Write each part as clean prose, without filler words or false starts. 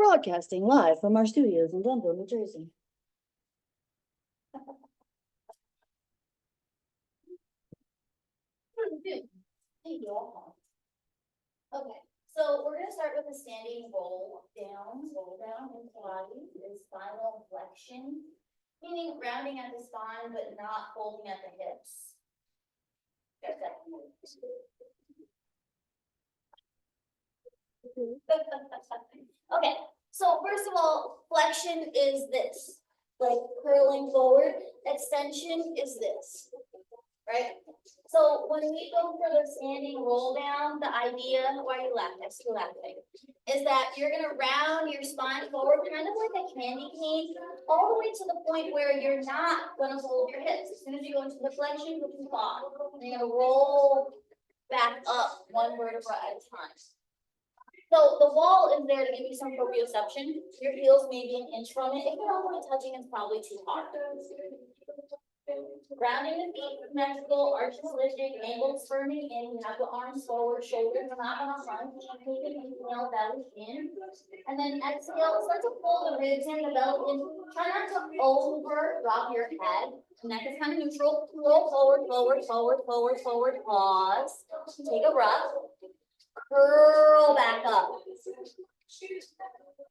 Broadcasting live from our studios in Denver, New Jersey. Okay, so we're gonna start with a standing roll down in Pilates is spinal flexion, meaning rounding at the spine but not folding at the hips. Okay, so first of all, flexion is this, like curling forward. Extension is this, right? So when we go for the standing roll down, the idea, why are you laughing? I'm still laughing. Is that you're gonna round your spine forward, kind of like a candy cane, all the way to the point where you're not gonna fold your hips. As soon as you go into the flexion, you can fall. You're gonna roll back up one vertebra at a time. So the wall is there to give you some proprioception. Your heels may be an inch from it. If you're only touching, it's probably too hard. Grounding the feet, symmetrical, arches lifted, ankles firming in. You have the arms forward, shoulders not gonna hunch. Take an inhale, belly in. And then exhale, start to pull the ribs in, the belly in. Try not to over drop your head. Neck is kind of neutral. Roll forward, forward, forward, forward, forward. Pause. Take a breath. Curl back up.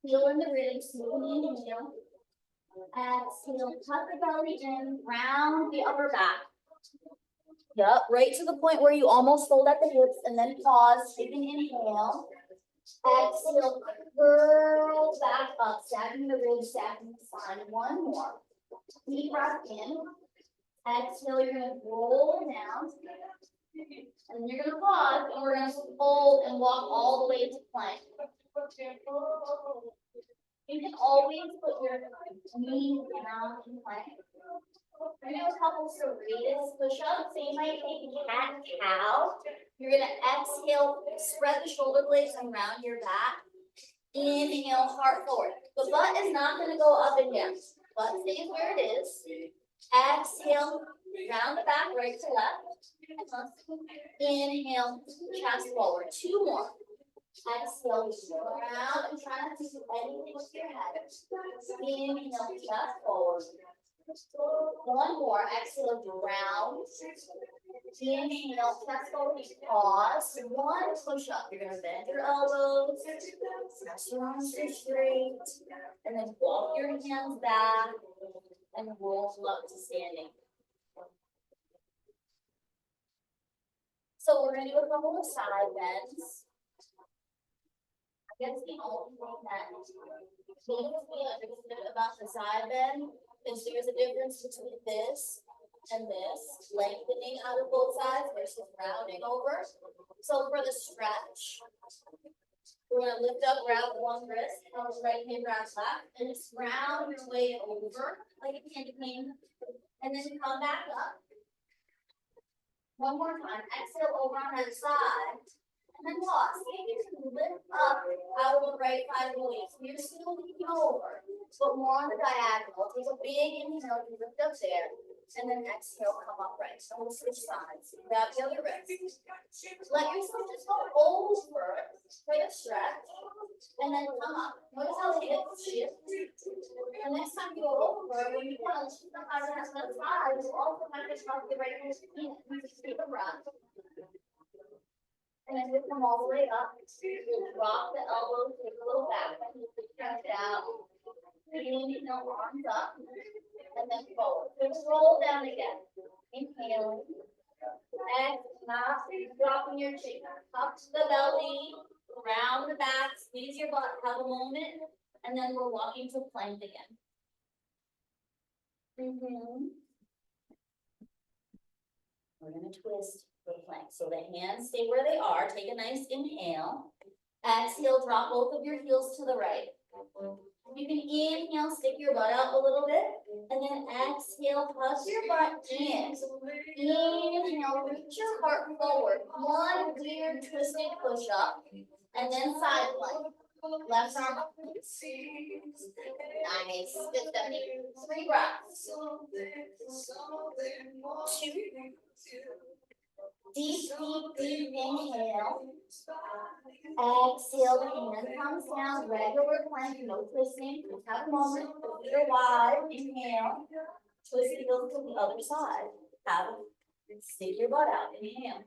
Feel in the ribs, smooth inhale. Exhale, tuck the belly in, round the upper back. Yep, right to the point where you almost fold at the hips, and then pause, take an inhale. Exhale, curl back up, stacking the ribs, stacking the spine. One more. Deep breath in. Exhale, you're gonna roll down. And then you're gonna pause, and we're gonna fold and walk all the way to plank. You can always put your knees down in plank. We're gonna do a couple serratus push-ups. So you might take cat-cow. You're gonna exhale, spread the shoulder blades around your back. Inhale, heart forward. The butt is not gonna go up and down. Butt stays where it is. Exhale, round the back, right to left. Inhale, chest forward. Two more. Exhale, round and try not to do anything with your head. Inhale, chest forward. One more. Exhale, round. Inhale, chest forward. Pause. One push up. You're gonna bend your elbows. Press your arms straight. And then walk your hands back and roll up to standing. So we're gonna do a couple of side bends. I guess the only thing that needs to be understood about the side bend is there's a difference between this and this, lengthening out of both sides versus rounding over. So for the stretch, we're gonna lift up, grab one wrist, right hand grab left, and just round your way over like a candy cane, and then come back up. One more time, exhale over on that side, and then pause. See if you can lift up out of the right side of the waist. You're still leaning over, but more on the diagonal. Take a big inhale, you lift up there, and then exhale, come upright. So we'll switch sides. Grab the other wrist. Let yourself just go over for a stretch, and then come up. Notice how the hips shift. And next time you go over, when you want to shift the high to the side, you also have to drop the right hand in. Take a breath. And then lift them all the way up. Drop the elbows, take a little back. Stretch out. Inhale, arms up. And then forward. Just roll down again. Inhale. And not dropping your chin. Up to the belly. Round the back. Squeeze your butt. Have a moment. And then we're walking to plank again. We're going to twist for plank. So the hands stay where they are. Take a nice inhale. Exhale, drop both of your heels to the right. You can inhale, stick your butt out a little bit. And then exhale, press your butt in. Inhale, reach your heart forward. One weird twisted push up. And then side plank. Left arm up. Nice. Good stuff. 3 breaths. 2. Deep, deep, deep inhale. Exhale, the hand comes down, regular plank, no twisting. Just have a moment, the feet are wide, inhale. Twist the heels to the other side. Have stick your butt out, inhale.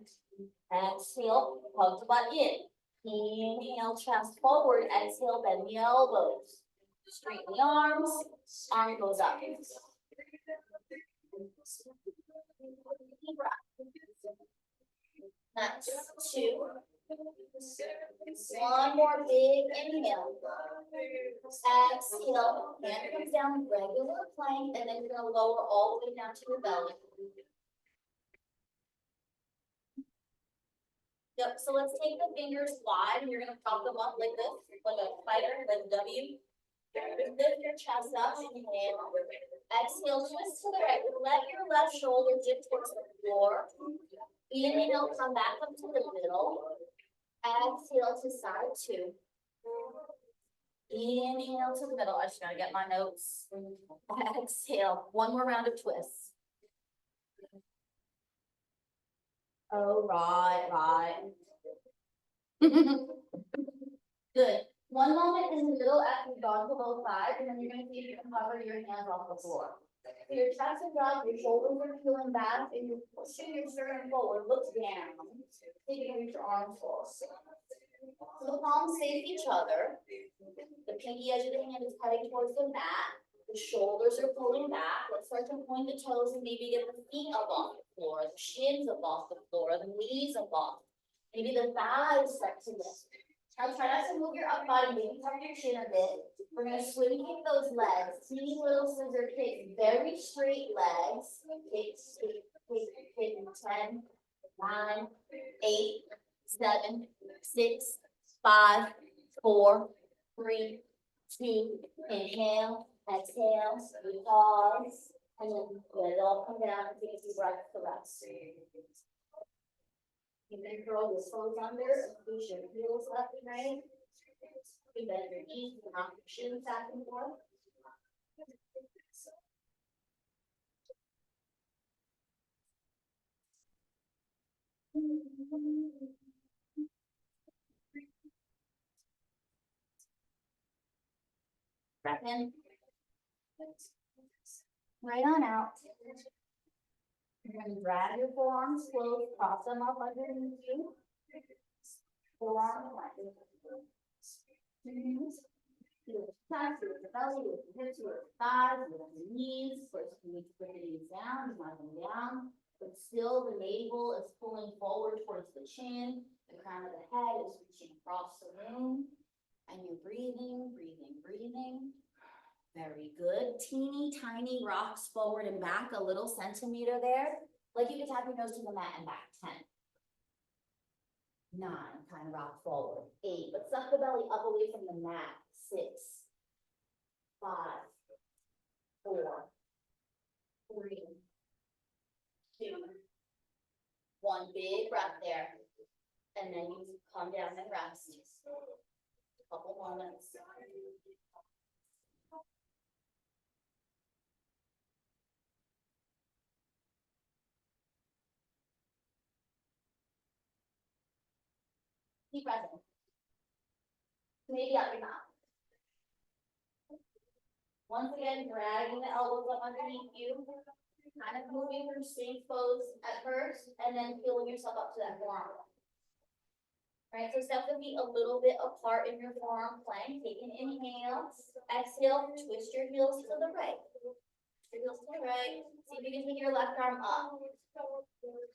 Exhale, hug the butt in. Inhale, chest forward, exhale, bend the elbows. Straighten the arms, arm goes up. Deep breath. Nice, 2. One more big inhale. Exhale, hand comes down, regular plank, and then you're gonna lower all the way down to your belly. Yep, so let's take the fingers wide, and you're gonna prop them up like this, like a fighter, like a W. Lift your chest up, inhale. Exhale, twist to the right, let your left shoulder dip towards the floor. Inhale, come back up to the middle. Exhale to side 2. Inhale to the middle. I just gotta get my notes. Exhale. One more round of twists. Oh, right. Good. One moment in the middle after you've gone to both sides, and then you're gonna see if you can hover your hands off the floor. So your chest is up, your shoulders are peeling back, and you're pushing your sternum forward. Look down. See if you can reach your arms forward. So the palms face each other. The pinky edge of the hand is heading towards the mat. The shoulders are pulling back. Let's start to point the toes and maybe get the feet up off the floor, the shins up off the floor, the knees up off. Maybe the thighs start to lift. Now try not to move your up body, maybe tuck your chin a bit. We're gonna swing kick those legs. Teeny little scissor kicks, very straight legs. Kick, kick, kick, kick, 10, 9, 8, 7, 6, 5, 4, 3, 2, inhale, exhale, we pause, and then let it all come down and take a deep breath for rest. You can curl your toes under, push your heels left and right. You bend your knees and knock your shins back and forth. Breath in. Right on out. You're gonna drag your forearms close, cross them up underneath you. Forearm plank. Feel the chest, feel the belly, with the hips, with the thighs, with the knees. First, you need to bring the knees down, drive them down. But still, the navel is pulling forward towards the chin. The crown of the head is reaching across the room. And you're breathing, breathing, breathing. Very good. Teeny tiny rocks forward and back, a little centimeter there. Like you could tap your nose to the mat and back. 10. 9, kind of rock forward. 8, but suck the belly up away from the mat. 6, 5, 4, 3, 2, 1. Big breath there. And then you come down and rest. A couple moments. Keep breath in. Maybe out your mouth. Once again, dragging the elbows up underneath you. Kind of moving from straight pose at first, and then feeling yourself up to that forearm. Right, so step the feet a little bit apart in your forearm plank. Take an inhale. Exhale, twist your heels to the right. Twist your heels to the right. See if you can take your left arm up.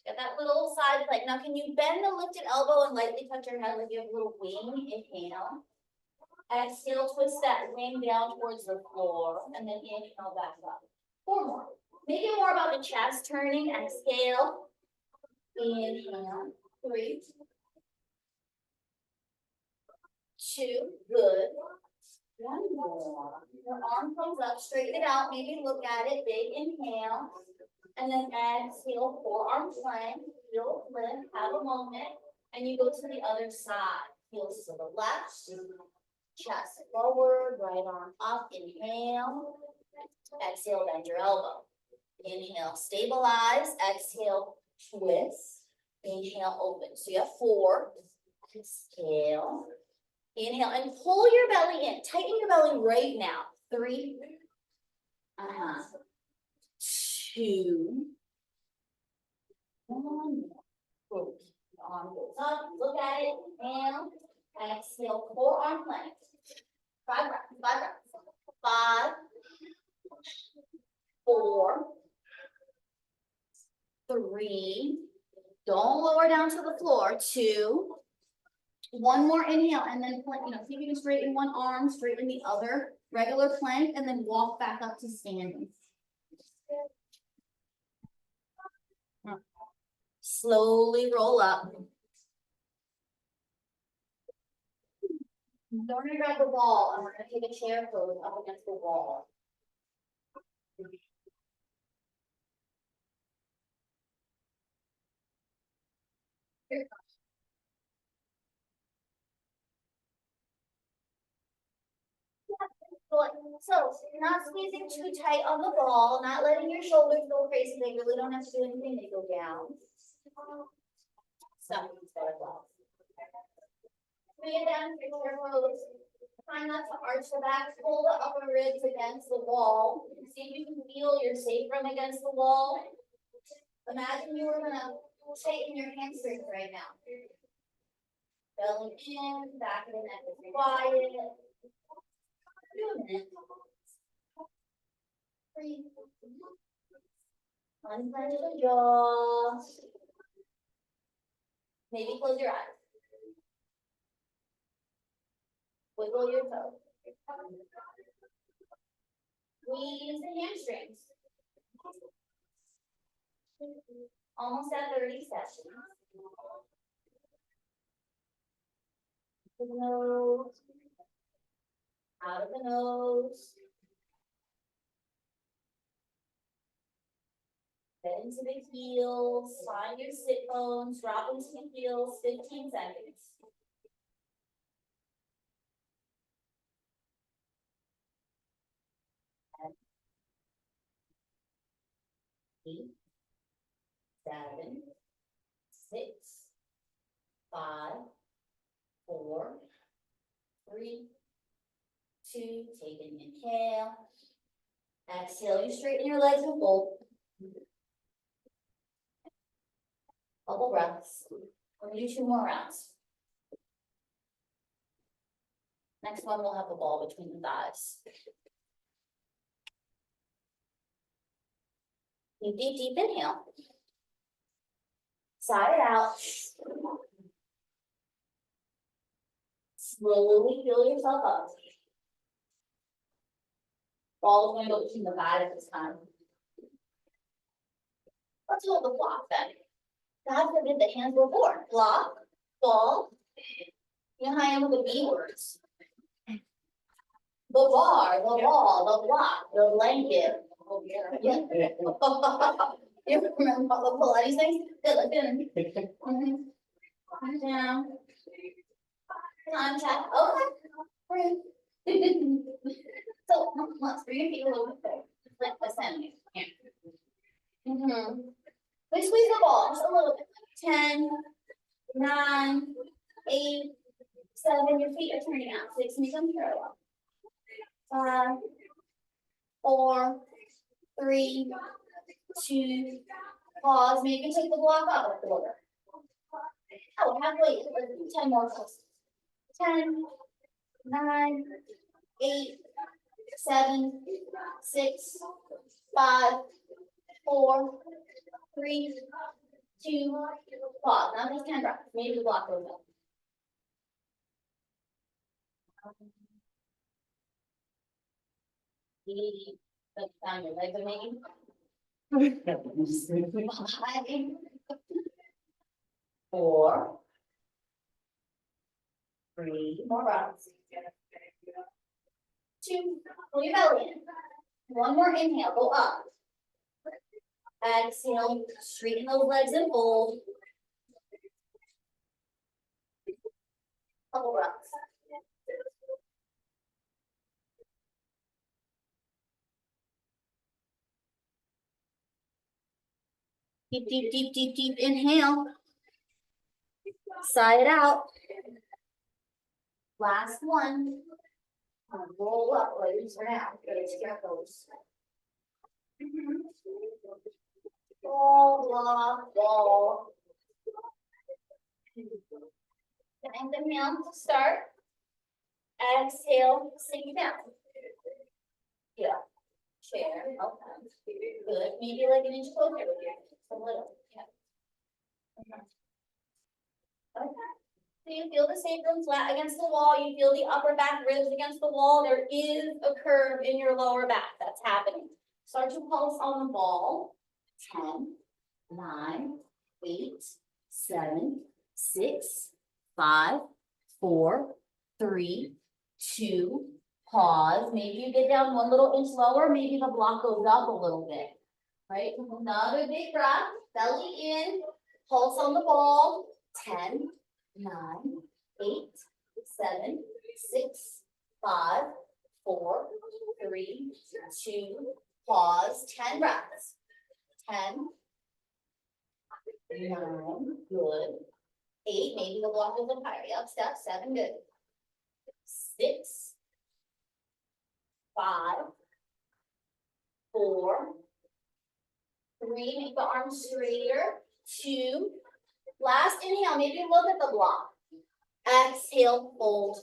Get that little side plank. Now, can you bend the lifted elbow and lightly touch your head like you have a little wing? Inhale. Exhale, twist that wing down towards the floor, and then inhale back up. 4 more. Make it more about the chest turning. Exhale. Inhale. 3, 2, good. 1 more. Your arm comes up, straighten it out, maybe look at it, big inhale. And then exhale, forearm plank, heel lift, have a moment. And you go to the other side. Heels to the left, chest forward, right arm up, inhale. Exhale, bend your elbow. Inhale, stabilize. Exhale, twist. Inhale, open. So you have 4. Exhale. Inhale and pull your belly in. Tighten your belly right now. 3. 2. 1. Good. Arm goes up. Look at it. Inhale. Exhale. Forearm plank. 5 rounds. 5 rounds. 5. 4. 3. Don't lower down to the floor. 2. 1 more inhale and then plank, see if you can straighten one arm, straighten the other, regular plank, and then walk back up to standing. Slowly roll up. Don't forget to grab the wall, and we're gonna take a chair pose up against the wall. So you're not squeezing too tight on the ball, not letting your shoulders go crazy. They really don't have to do anything. They go down. So bring it down to your pose. Try not to arch the back. Pull the upper ribs against the wall. See if you can feel your sacrum against the wall. Imagine you were gonna tighten your hamstrings right now. Belly in, back of the neck is quiet. Do a minute. Breathe. Unclench the jaw. Maybe close your eyes. Wiggle your toes. Squeeze the hamstrings. Almost at 30 seconds. The nose. Out of the nose. Bend into the heels. Find your sit bones. Drop into the heels. 15 seconds. And 8, 7, 6, 5, 4, 3, 2. Take an inhale. Exhale. You straighten your legs and fold. Couple breaths. We're gonna do 2 more rounds. Next one, we'll have the ball between the thighs. Deep, deep, deep inhale. Side it out. Slowly fill yourself up. Ball is going to go between the thighs this time. Let's hold the block then. God forbid the hands were born. Block, ball. You know how I am with the B words. The bar, the wall, the block, the blanket. Yeah. You remember all the Pilates things? Good, look in. Down. Time check. Okay. So let's bring your feet a little bit there. Like the same. Here. We squeeze the ball just a little bit. 10, 9, 8, 7. Your feet are turning out. 6, make them parallel. 5, 4, 3, 2. Pause. Maybe you can take the block up a quarter. Oh, halfway. 10 more close. 10, 9, 8, 7, 6, 5, 4, 3, 2. Pause. Now just 10 breaths. Maybe the block goes up. That's down your legs are making. 5, 4, 3. More rounds. 2. Pull your belly in. 1 more inhale. Go up. Exhale. Straighten those legs and fold. Couple breaths. Deep, deep, deep, deep, deep inhale. Side it out. Last one. Roll up, ladies, for now. Get your toes. Ball, block, ball. Bang them down to start. Exhale, sink down. Yeah. Chair. Okay. Good. Maybe like an inch closer with your a little. Yeah. Okay. So you feel the sacrum flat against the wall. You feel the upper back ribs against the wall. There is a curve in your lower back that's happening. Start to pulse on the ball. 10, 9, 8, 7, 6, 5, 4, 3, 2, pause. Maybe you get down one little inch lower. Maybe the block goes up a little bit. Right? Another big breath. Belly in. Pulse on the ball. 10, 9, 8, 7, 6, 5, 4, 3, 2, pause. 10 breaths. 10, 9, good. 8, maybe the block goes up higher. Yep, step 7, good. 6, 5, 4, 3, make the arms straighter. 2, last inhale, maybe look at the block. Exhale, fold.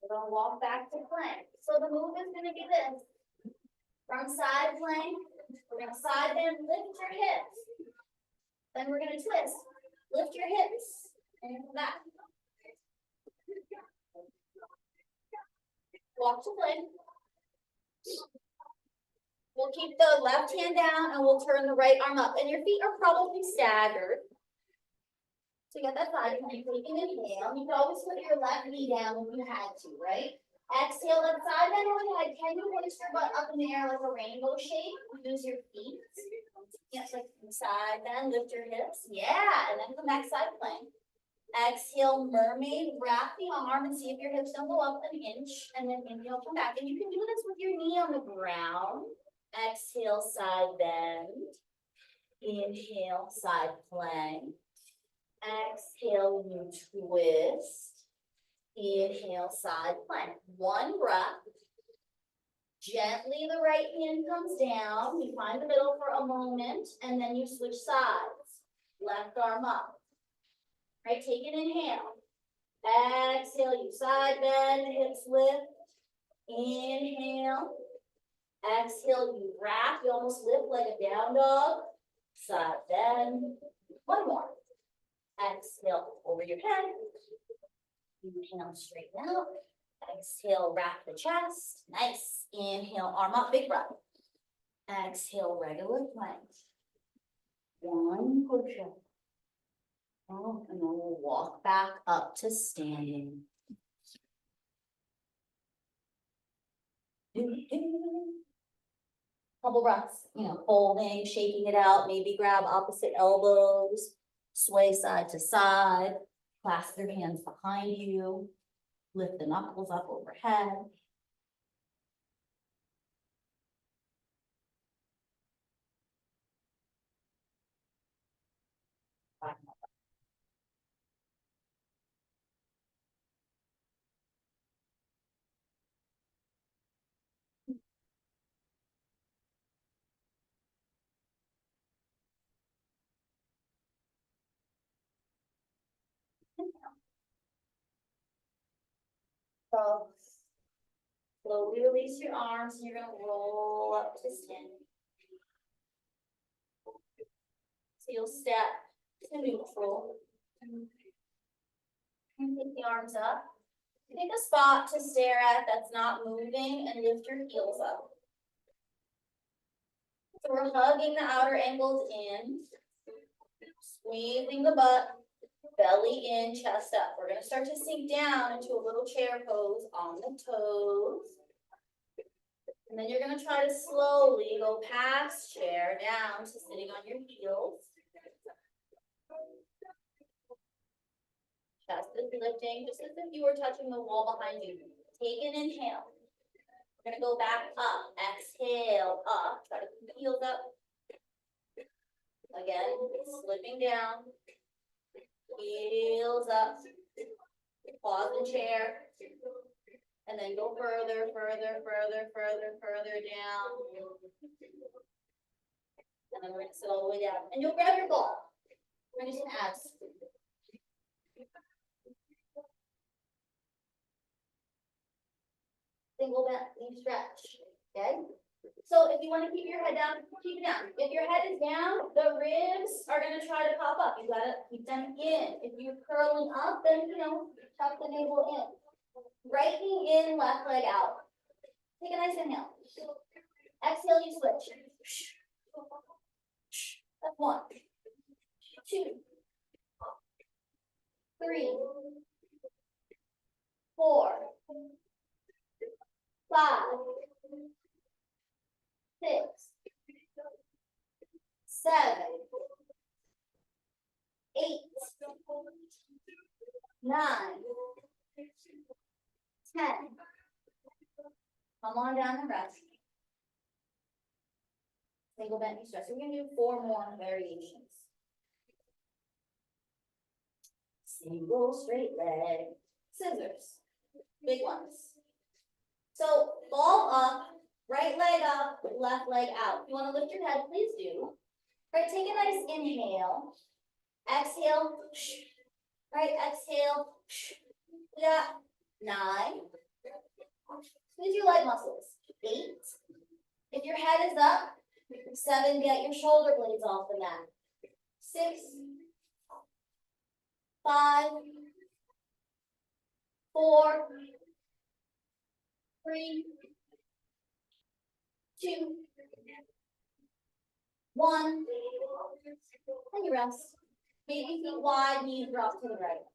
We're gonna walk back to plank. So the move is gonna be this. From side plank, we're gonna side bend, lift your hips. Then we're gonna twist. Lift your hips and come back. Walk to plank. We'll keep the left hand down and we'll turn the right arm up. And your feet are probably staggered. So you got that side plank. Take an inhale. You can always put your left knee down if you had to, right? Exhale, that side bend overhead. Can you hoist your butt up in the air like a rainbow shape? Use your feet. Yes, like side bend, lift your hips. Yeah, and then come back side plank. Exhale, mermaid, wrap the arm and see if your hips don't go up an inch. And then inhale, come back. And you can do this with your knee on the ground. Exhale, side bend. Inhale, side plank. Exhale, you twist. Inhale, side plank. One breath. Gently, the right hand comes down. You find the middle for a moment, and then you switch sides. Left arm up. Right, take an inhale. Exhale, you side bend, hips lift. Inhale. Exhale, you wrap. You almost lift like a down dog. Side bend. One more. Exhale, over your head. Inhale, straighten out. Exhale, wrap the chest. Nice. Inhale, arm up, big breath. Exhale, regular plank. One push-up. Oh, and then we'll walk back up to standing. Couple breaths, folding, shaking it out, maybe grab opposite elbows, sway side to side, clasp your hands behind you, lift the knuckles up overhead. So slowly release your arms and you're gonna roll up to standing. So you'll step to neutral. And take the arms up. Pick a spot to stare at that's not moving and lift your heels up. So we're hugging the outer ankles in, squeezing the butt, belly in, chest up. We're gonna start to sink down into a little chair pose on the toes. And then you're gonna try to slowly go past chair down to sitting on your heels. Chest is lifting, just as if you were touching the wall behind you. Take an inhale. We're gonna go back up. Exhale, up. Try to keep the heels up. Again, slipping down. Heels up. Pause the chair. And then go further, further, further, further, further down. And then we're gonna sit all the way down. And you'll grab your ball. We're gonna do some abs. Single bent knee stretch. Okay? So if you want to keep your head down, keep it down. If your head is down, the ribs are gonna try to pop up. You gotta keep them in. If you're curling up, then tuck the navel in. Right knee in, left leg out. Take a nice inhale. Exhale, you switch. That's 1, 2, 3, 4, 5, 6, 7, 8, 9, 10. Come on down and rest. Single bent knee stretch. We're gonna do 4 more variations. Single straight leg. Scissors. Big ones. So ball up, right leg up, left leg out. If you want to lift your head, please do. Right, take a nice inhale. Exhale. Right, exhale. We got 9. Squeeze your leg muscles. 8. If your head is up, 7, get your shoulder blades off the mat. 6, 5, 4, 3, 2, 1. And you rest. Maybe feet wide, knees drop to the right.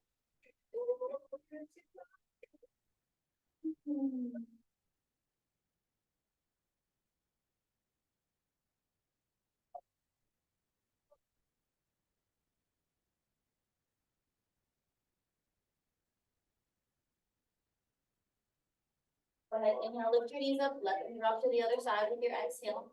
Go ahead, inhale, lift your knees up, let them drop to the other side with your exhale.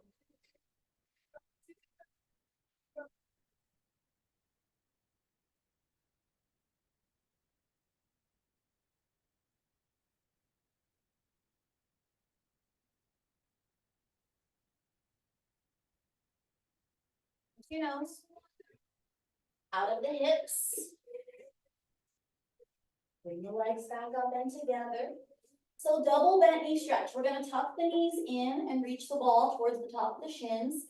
Your nose. Out of the hips. Bring the legs back up and together. So double bent knee stretch. We're going to tuck the knees in and reach the ball towards the top of the shins.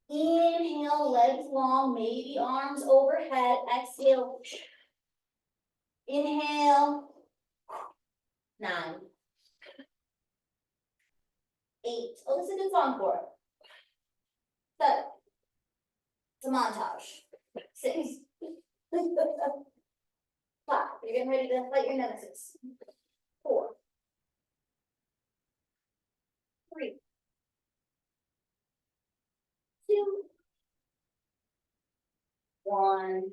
Inhale, legs long, maybe arms overhead. Exhale. Inhale. 9. 8. Oh, this is a good song for it. 7. It's a montage. 6. 5. You're getting ready to fight your nemesis. 4. 3. 2. 1.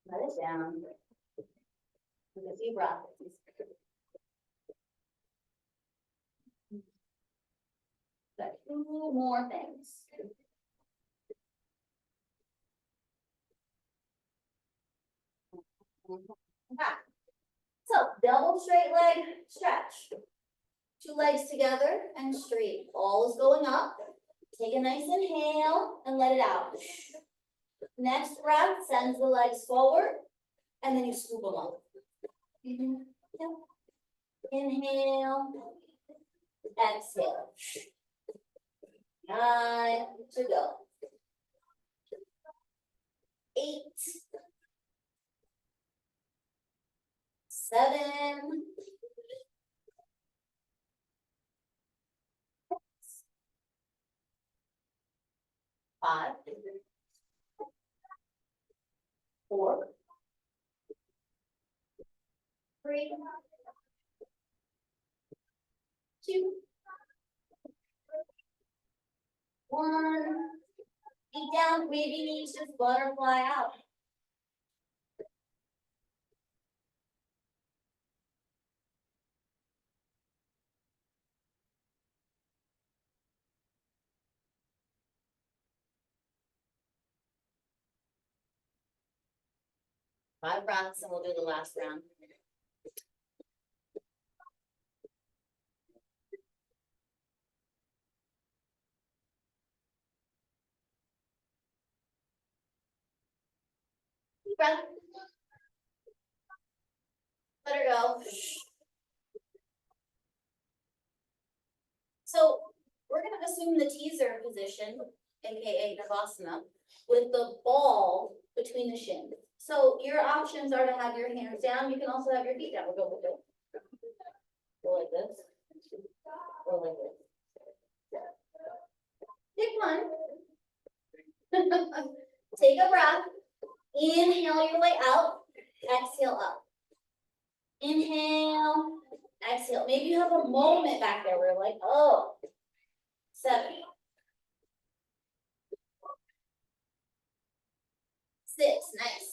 Let it down. Take a few breaths. Got 2 more things. Okay. So double straight leg stretch. 2 legs together and straight. Ball is going up. Take a nice inhale and let it out. Next breath sends the legs forward and then you scoop them up. Inhale. Exhale. 9 to go. 8. 7. 5. 4. 3. 2. 1. Feet down, maybe knees just butterfly out. 5 breaths and we'll do the last round. Deep breath. Let her go. So we're gonna assume the teaser position, aka Navasana, with the ball between the shins. So your options are to have your hands down. You can also have your feet down. We'll go with it. Go like this. Go like this. Pick one. Take a breath. Inhale your way out. Exhale up. Inhale. Exhale. Maybe you have a moment back there where you're like, oh, 7, 6, nice.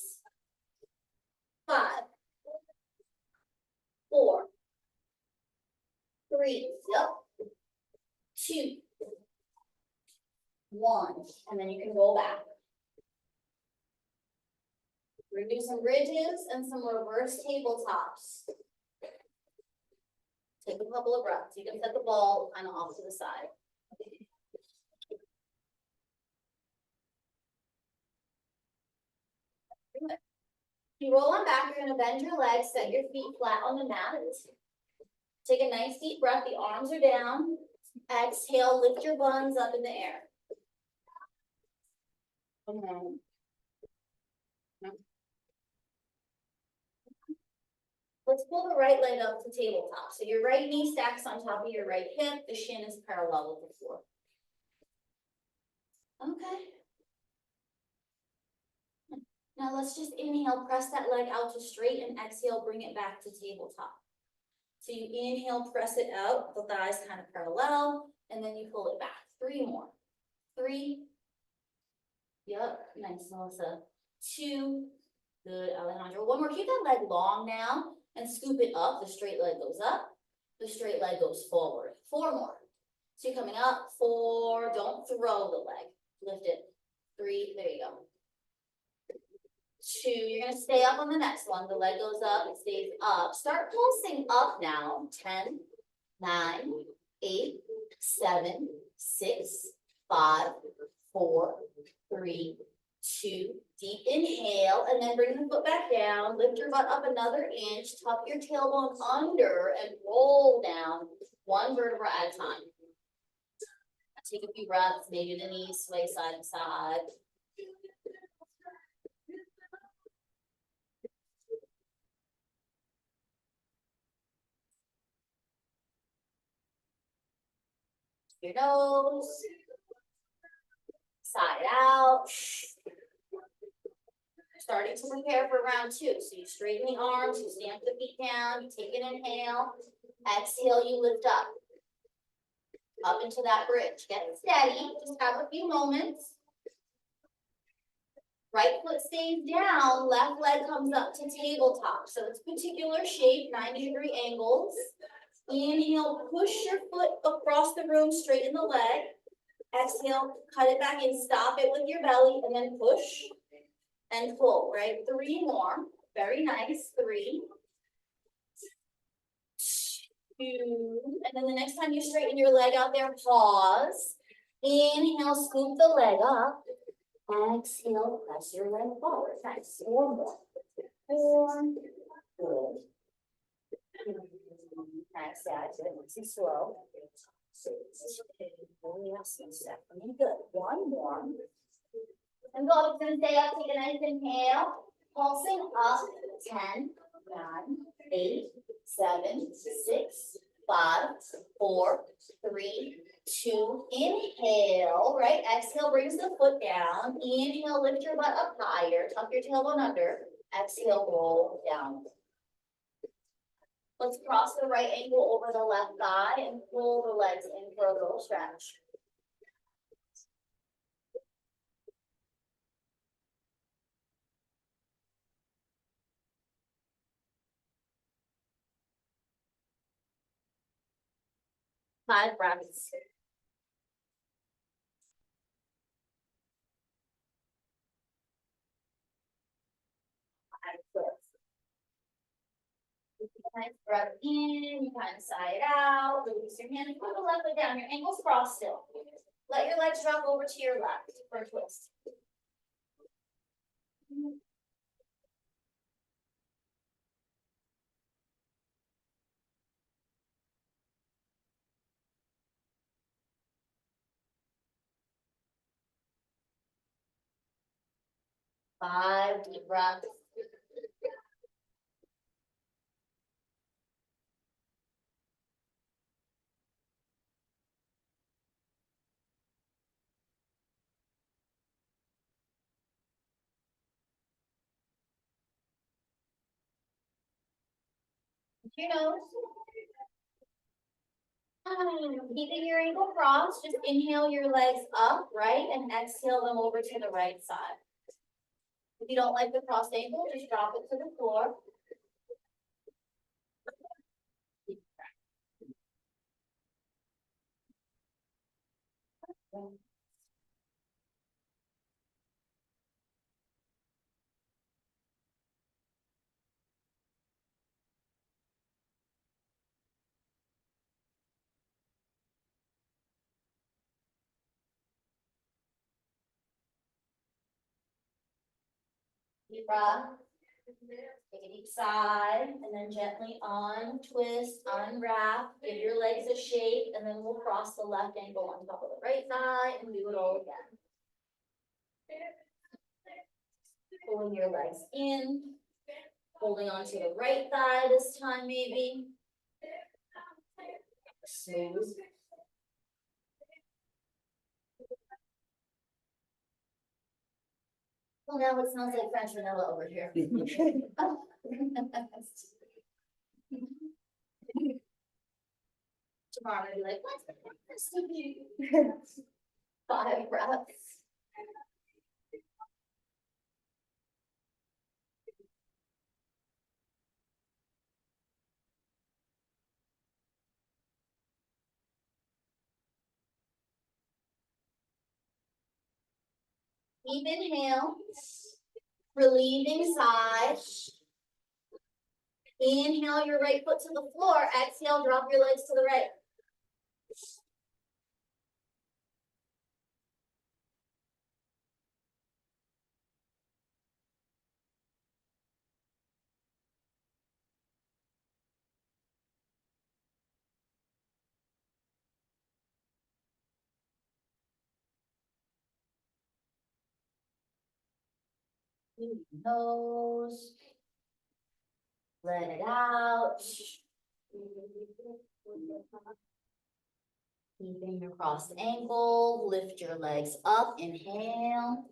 5, 4, 3, yep. 2, 1, and then you can roll back. We're gonna do some bridges and some reverse tabletops. Take a couple of breaths. You can set the ball kind of off to the side. Good. You roll on back, you're gonna bend your legs, set your feet flat on the mat. Take a nice deep breath, the arms are down. Exhale, lift your buns up in the air. Let's pull the right leg up to tabletop. So your right knee stacks on top of your right hip, the shin is parallel with the floor. Okay. Now let's just inhale, press that leg out to straight, and exhale, bring it back to tabletop. So you inhale, press it out, the thighs kind of parallel, and then you pull it back. 3 more. 3. Yep, nice, Melissa. 2. Good, Alejandro. 1 more. Keep that leg long now and scoop it up. The straight leg goes up. The straight leg goes forward. 4 more. So you're coming up. 4. Don't throw the leg. Lift it. 3. There you go. 2. You're going to stay up on the next one. The leg goes up. It stays up. Start pulsing up now. 10, 9, 8, 7, 6, 5, 4, 3, 2. Deep inhale, and then bring the foot back down. Lift your butt up another inch. Tuck your tailbone under and roll down 1 vertebra at a time. Take a few breaths. Maybe the knees sway side to side. Your nose. Side out. Starting to prepare for round 2. So you straighten the arms, you stamp the feet down, you take an inhale. Exhale, you lift up. Up into that bridge. Get steady. Just have a few moments. Right foot stays down, left leg comes up to tabletop. So it's particular shape, 90-degree angles. Inhale, push your foot across the room, straighten the leg. Exhale, cut it back in, stop it with your belly, and then push and pull, right? 3 more. Very nice. 3, 2, and then the next time you straighten your leg out there, pause. Inhale, scoop the leg up. Exhale, press your leg forward. Nice. 4 more. 4. Good. Nice. That's it. Nice and slow. 6. Good. 1 more. And go. It's going to stay up. Take a nice inhale. Pulsing up. 10, 9, 8, 7, 6, 5, 4, 3, 2. Inhale, right? Exhale, brings the foot down. Inhale, lift your butt up higher. Tuck your tailbone under. Exhale, roll down. Let's cross the right ankle over the left thigh and pull the legs in for a little stretch. Five breaths. Nice breath in, you kind of sigh it out, release your hand, and put the left leg down, your ankles crossed still. Let your legs drop over to your left for a twist. Five deep breaths. Your nose. Keeping your ankle crossed, just inhale your legs up, right, and exhale them over to the right side. If you don't like the crossed ankle, just drop it to the floor. Deep breath. Take a deep sigh, and then gently untwist, unwrap, give your legs a shake, and then we'll cross the left ankle on top of the right thigh and do it all again. Pulling your legs in, holding onto the right thigh this time maybe. Smooth. Well, now it smells like French vanilla over here. Tomorrow I'm gonna be like, what's the breakfast? 5 breaths. Deep inhale, relieving sigh. Inhale your right foot to the floor, exhale, drop your legs to the right. Nose. Let it out. Keeping your crossed ankle, lift your legs up, inhale.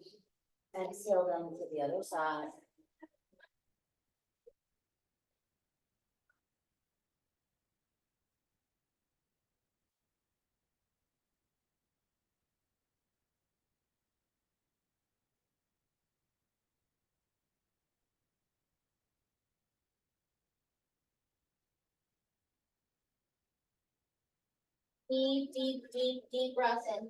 Exhale them to the other side. Deep, deep, deep, deep breath in.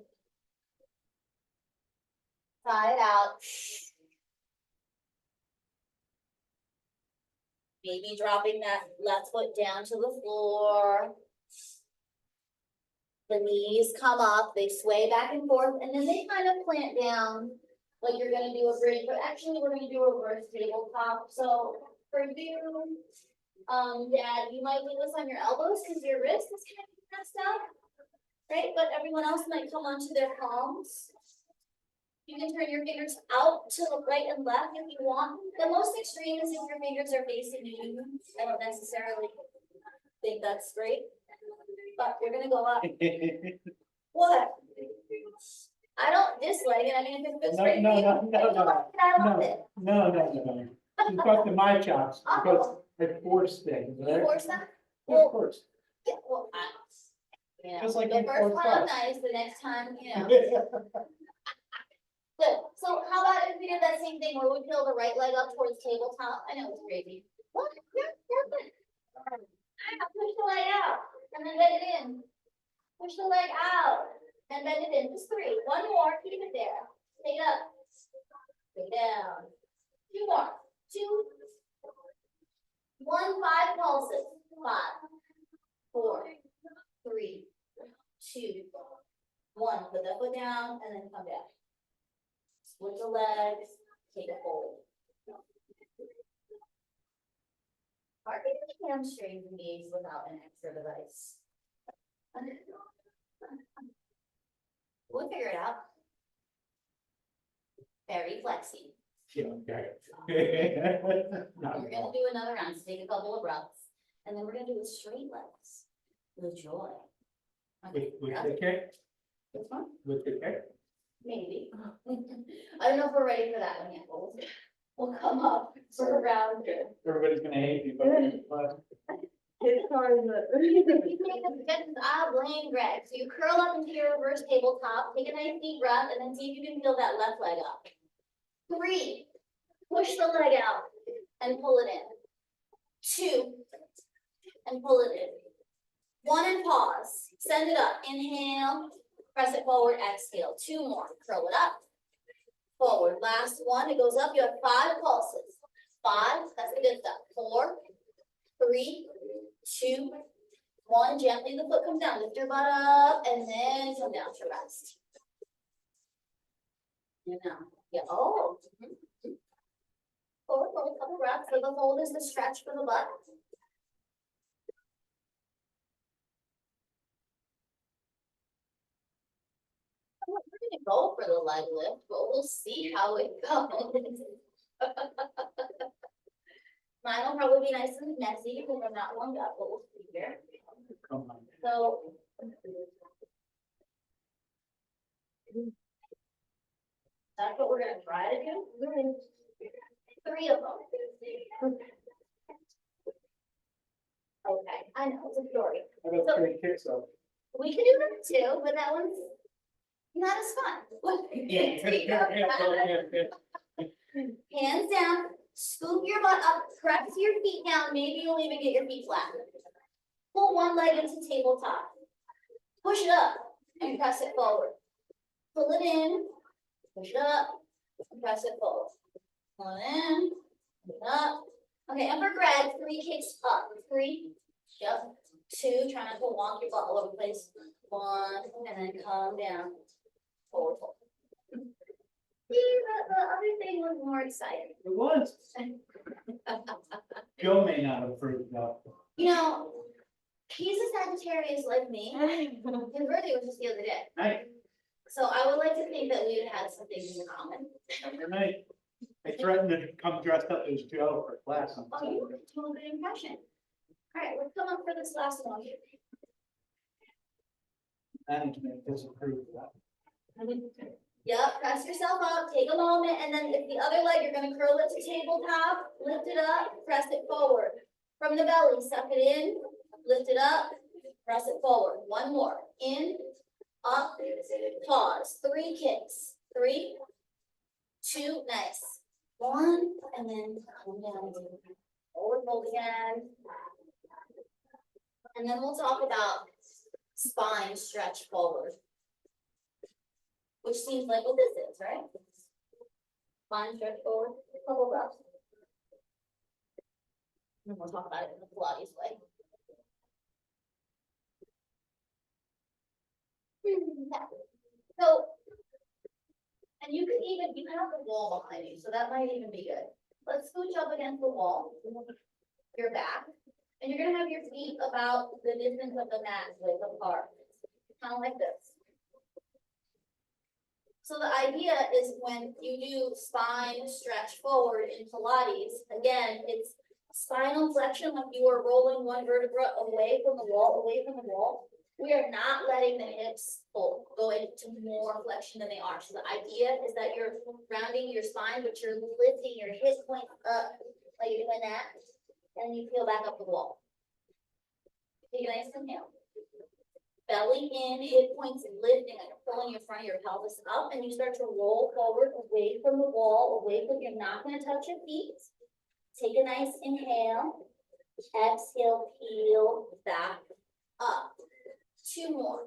Sigh it out. Maybe dropping that left foot down to the floor. The knees come up, they sway back and forth, and then they kind of plant down like you're gonna do a bridge, but actually we're gonna do a reverse tabletop. So for you, Dad, you might do this on your elbows because your wrist is kind of messed up, right? But everyone else might come onto their palms. You can turn your fingers out to the right and left if you want. The most extreme is if your fingers are facing you. I don't necessarily think that's great, but you're gonna go up. What? I don't dislike it. I mean, if it fits great. No. I love it. No. You talk to my chops because I force things, You right? force that? Of course. Yeah, well, you know, Just like the you first force one us. nice, the next time, you know. Good. So how about if we did that same thing where we peel the right leg up towards tabletop? I know it's crazy. What? Yeah, good. Push the leg out and then bend it in. Push the leg out and bend it in. Just 3. 1 more. Keep it there. Take it up. Take it down. 2 more. 2, 5 pulses. 5, 4, 3, 2, 1. Put that foot down and then come down. Switch the legs, take it forward. Hard to get the hamstrings engaged without an extra device. We'll figure it out. Very flexy. Yeah, okay. We're gonna do another round, so take a couple of breaths, and then we're gonna do a straight legs with joy. Okay, With breath. the kick, This one? with the kick. Maybe. I don't know if we're ready for that one yet, but we'll come up for a round. Everybody's gonna hate you, but. It's hard, but. You take a good, I'll blame Greg. So you curl up into your reverse tabletop, take a nice deep breath, and then see if you can feel that left leg up. 3, push the leg out and pull it in. 2, and pull it in. 1 and pause. Send it up. Inhale, press it forward, exhale. 2 more. Curl it up. Forward. Last one. It goes up. You have 5 pulses. 5. That's the good stuff. 4, 3, 2, 1. Gently the foot comes down. Lift your butt up and then come down to rest. You know. Yeah. Oh. Forward, forward, couple breaths. So the hold is the stretch for the butt. We're gonna go for the leg lift, but we'll see how it goes. Mine will probably be nice and messy because I'm not warmed up, but we'll see here. Come on. So. That's what we're gonna try to do. 3 of them. Okay, I know, it's a story. I got 3 kicks up. We can do them too, but that one's not as fun. Hands down, scoop your butt up, press your feet down, maybe you'll even get your feet flat. Pull one leg into tabletop. Push it up and press it forward. Pull it in, push it up, and press it forward. Pull it in, push it up. Okay, and for Greg, 3 kicks up. 3, yep. 2, try not to wonk your butt all over the place. 1, and then come down. Forward, forward. See, the other thing was more exciting. It was. Joe may not approve though. You know, he's a Sagittarius like me. His birthday was just the other day. Night, So I would like to think that we would have some things in common. every night. I threatened to come dressed up as Joe for class on Oh, you Saturday. have a good impression. All right, let's come up for this last one. Management disapproves of that. Yep, press yourself up, take a moment, and then if the other leg, you're gonna curl it to tabletop, lift it up, press it forward. From the belly, suck it in, lift it up, press it forward. 1 more. In, up, pause. 3 kicks. 3, 2, nice. 1, and then come down. Forward fold again. And then we'll talk about spine stretch forward. Which seems like what this is, right? Spine stretch forward, couple breaths. And we'll talk about it in the Pilates way. So, and you have the wall behind you, so that might even be good. Let's scooch up against the wall, your back, and you're gonna have your feet about the distance of the mat width apart, kind of like this. So the idea is when you do spine stretch forward in Pilates, again, it's spinal flexion, like you are rolling one vertebra away from the wall, We are not letting the hips go into more flexion than they are. So the idea is that you're rounding your spine, but you're lifting your hip point up, like you're doing that, and you peel back up the wall. Take a nice inhale. Belly in, hip points lifting, like you're pulling your front of your pelvis up, and you start to roll forward away from the wall, you're not gonna touch your feet. Take a nice inhale, exhale, peel back up. 2 more.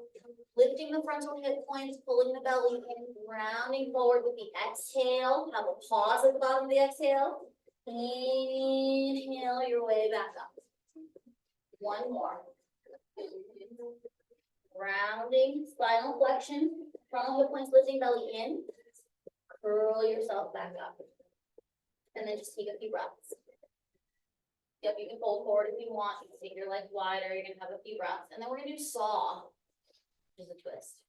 Lifting the frontal hip points, pulling the belly in, rounding forward with the exhale. Have a pause at the bottom of the exhale. Inhale your way back up. One more. Rounding, spinal flexion, front hip points lifting, belly in. Curl yourself back up. And then just take a few breaths. Yep, you can fold forward if you want. You can take your legs wider. You're gonna have a few breaths. And then we're gonna do saw, which is a twist.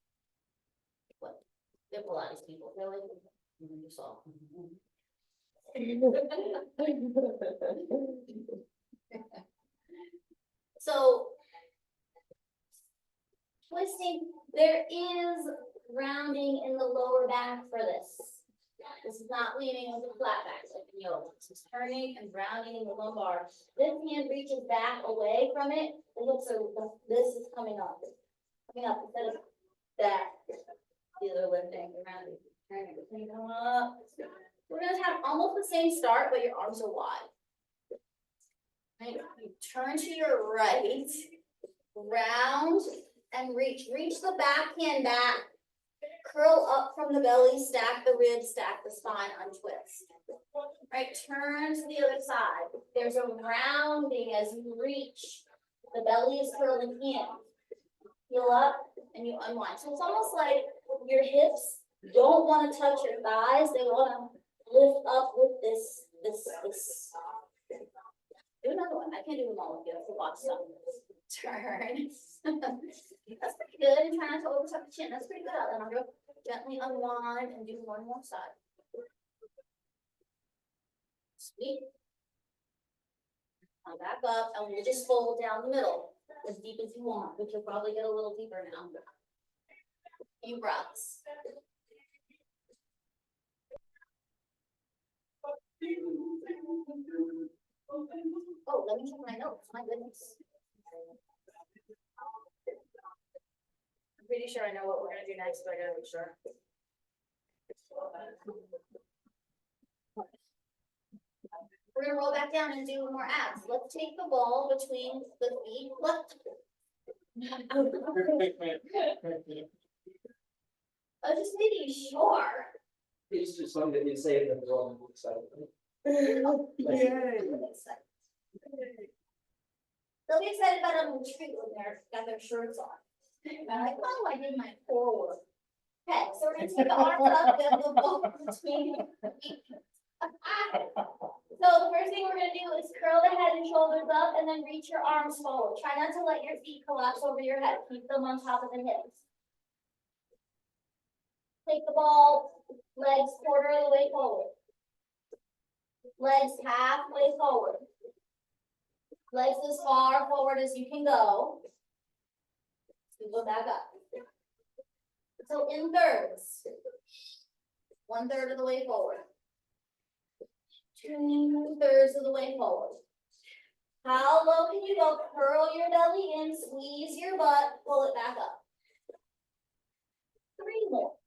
What? They're Pilates people. They're like, we're gonna do saw. So, twisting, there is rounding in the lower back for this. This is not leaning with the flat back like in yoga. This is turning and rounding in the lumbar. This hand reaches back away from it. The hips are, this is coming up. Coming up instead of that. The other lifting, rounding, turning, come up. We're gonna have almost the same start, but your arms are wide. Right? You turn to your right, round and reach. Reach the back hand back. Curl up from the belly, stack the ribs, stack the spine, untwist. Right, turn to the other side. There's a rounding as you reach. The belly is curling in. Heel up and you unwind. So it's almost like your hips don't want to touch your thighs. They want to lift up with this. Do another one. I can't do them all with you. That's a lot of stuff. Turn. That's pretty good. And try not to overtuck the chin. That's pretty good. Then I'll go gently unwind and do one more side. Sweet. Come back up and we'll just fold down the middle as deep as you want, which will probably get a little deeper now. Few breaths. Oh, let me check my notes. My goodness. I'm pretty sure I know what we're gonna do next, but I gotta make sure. We're gonna roll back down and do more abs. Let's take the ball between the feet. What? I was just making sure. It's just something that you say that they're all excited. Yay. They'll be excited about it on the retreat when they're got their shirts on. And I'm like, oh, I did my forward. Okay, so we're gonna take the arms up, get the ball between the feet. So the first thing we're gonna do is curl the head and shoulders up and then reach your arms forward. Try not to let your feet collapse over your head. Keep them on top of the hips. Take the ball, legs quarter of the way forward. Legs halfway forward. Legs as far forward as you can go. You go back up. So in thirds. 1/3 of the way forward. 2/3 of the way forward. How low can you go? Curl your belly in, squeeze your butt, pull it back up. 3 more.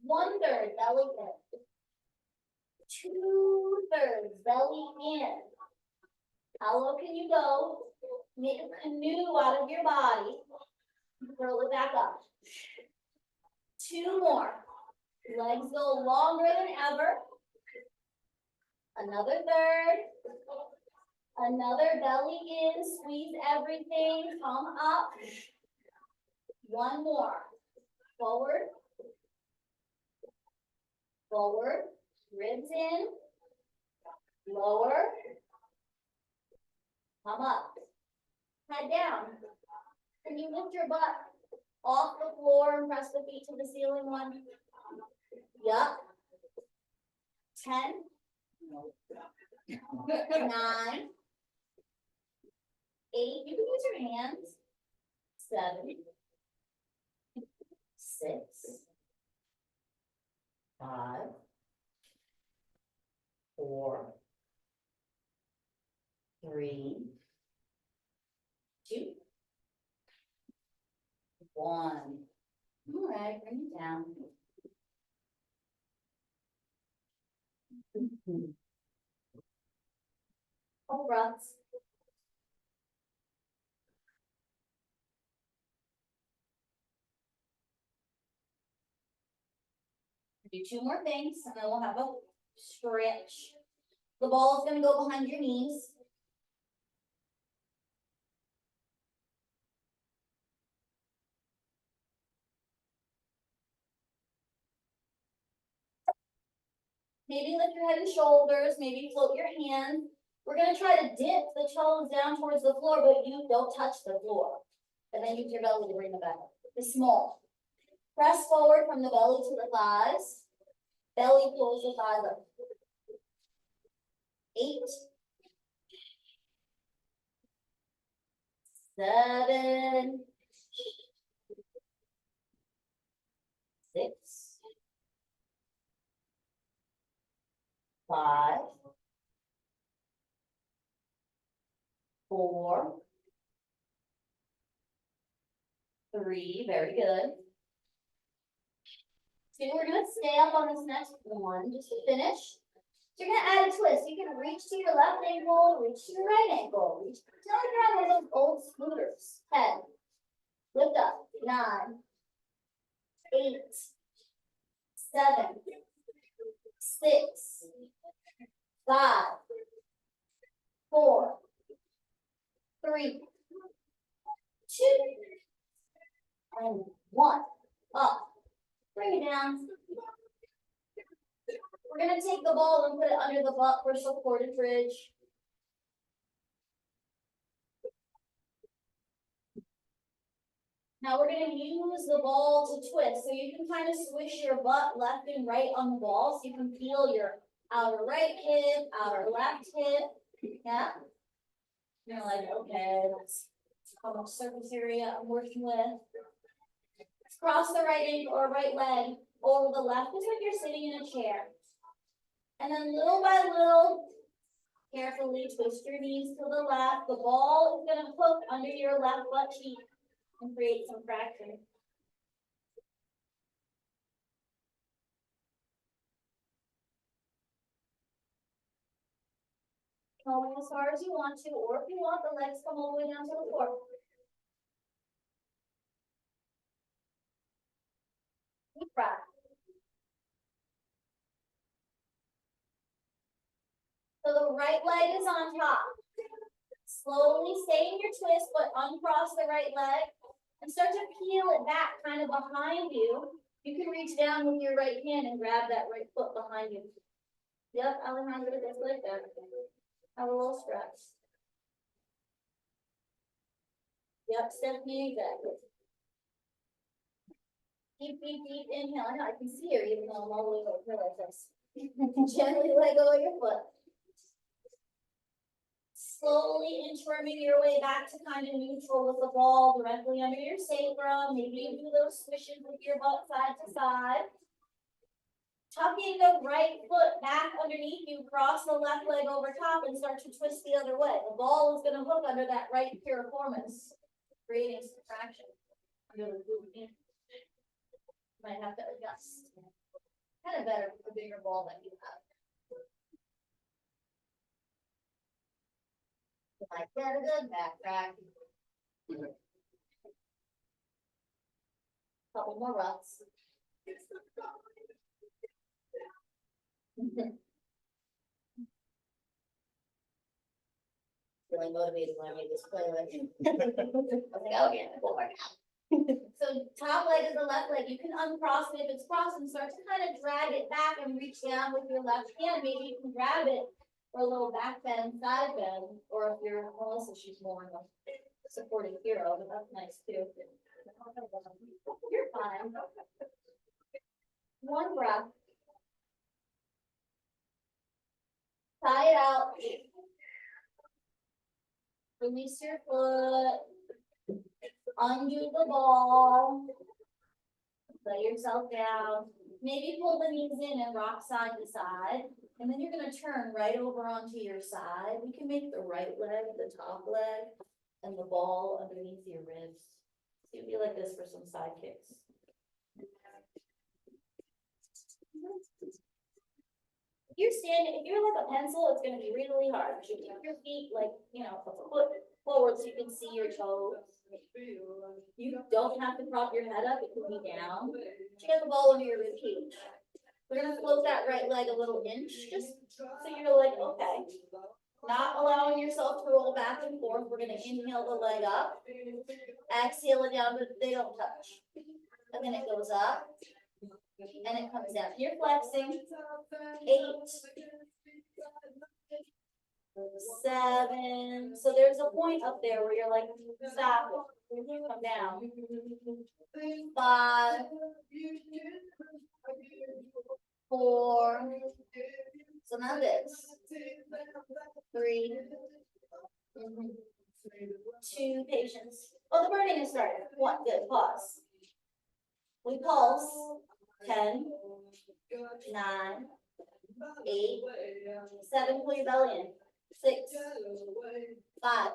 1/3 belly in. 2/3 belly in. How low can you go? Make a canoe out of your body. Curl it back up. 2 more. Legs go longer than ever. Another third. Another belly in. Squeeze everything. Come up. 1 more. Forward. Forward. Ribs in. Lower. Come up. Head down. Can you lift your butt off the floor and press the feet to the ceiling one? Yup. 10. 9. 8. You can use your hands. 7. 6. 5. 4. 3. 2. 1. All right, bring it down. Couple breaths. Do 2 more things, and then we'll have a stretch. The ball is gonna go behind your knees. Maybe lift your head and shoulders, maybe float your hand. We're gonna try to dip the toes down towards the floor, but you don't touch the floor. And then use your belly to bring it back up. It's small. Press forward from the belly to the thighs. Belly pulls the thighs up. 8, 7, 6, 5, 4, 3, very good. So we're gonna stay up on this next one just to finish. So you're gonna add a twist. You can reach to your left ankle, reach to your right ankle, reach till you're on one of those old scooters. 10. Lift up. 9, 8, 7, 6, 5, 4, 3, 2, and 1. Up. Bring it down. We're gonna take the ball and put it under the butt for supported bridge. Now we're gonna use the ball to twist. So you can kind of swish your butt left and right on the ball. So you can feel your outer right hip, outer left hip. Yeah. You're like, okay, that's how much surface area I'm working with. Cross the right ankle or right leg over the left, just like you're sitting in a chair. And then little by little, carefully twist your knees to the left. The ball is gonna hook under your left butt cheek and create some traction. Going as far as you want to, or if you want, the legs come all the way down to the floor. Deep breath. So the right leg is on top. Slowly stay in your twist, but uncross the right leg and start to peel it back kind of behind you. You can reach down with your right hand and grab that right foot behind you. Yep, Alejandro, just like that. Have a little stretch. Yep, Stephanie, exactly. Deep, deep, deep inhale. I know I can see her even though I'm all the way over here like this. Gently let go of your foot. Slowly inchworming your way back to kind of neutral with the ball directly under your sacrum. Maybe you do those swishes with your butt side to side. Tucking the right foot back underneath you, cross the left leg over top and start to twist the other way. The ball is going to hook under that right piriformis, creating some traction under the glute. Might have to adjust. Kind of better with a bigger ball that you have. You might get a good back crack. Couple more reps. Feeling motivated when I made this playlist. I was like, oh yeah, we'll work out. So top leg is the left leg. You can uncross it if it's crossed and start to kind of drag it back and reach down with your left hand. Maybe you can grab it for a little back bend, side bend, or if you're Melissa, she's more of a supporting hero, but that's nice too. You're fine. One breath. Tie it out. Release your foot. Undo the ball. Lay yourself down. Maybe pull the knees in and rock side to side. And then you're going to turn right over onto your side. You can make the right leg the top leg and the ball underneath your ribs. So you'll be like this for some side kicks. If you're standing, if you're like a pencil, it's going to be really hard. You keep your feet like, a foot forward so you can see your toes. You don't have to prop your head up, it can be down. You get the ball under your rib cage. We're gonna float that right leg a little inch, just so you're like, okay. Not allowing yourself to roll back and forth. We're gonna inhale the leg up, exhale it down, but they don't touch. And then it goes up, and it comes down. You're flexing. 8, 7. So there's a point up there where you're like, stop, come down. 5, 4. So now this. 3. 2, patience. Oh, the burning is started. 1, good, pause. We pulse. 10, 9, 8, 7, pull your belly in. 6, 5,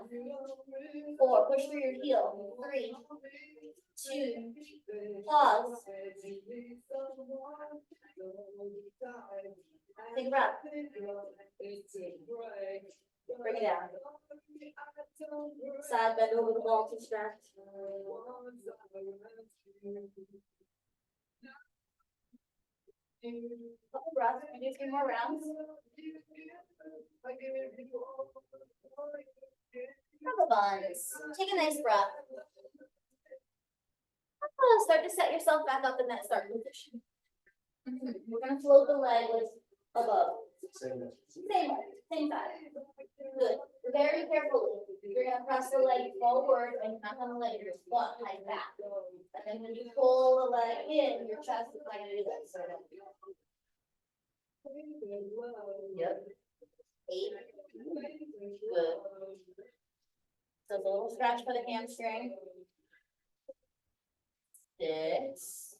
4, push through your heel. 3, 2, pause. Take a breath. Bring it down. Side bend over the ball to stretch. Couple breaths. We do 3 more rounds. Couple buns. Take a nice breath. Start to set yourself back up in that start position. We're gonna float the leg above. Same side. Good. Very carefully. You're gonna press the leg forward and you're not gonna let your butt hang back. And then when you pull the leg in, your chest is not gonna do this. Yep. 8. Good. So a little stretch for the hamstring. 6.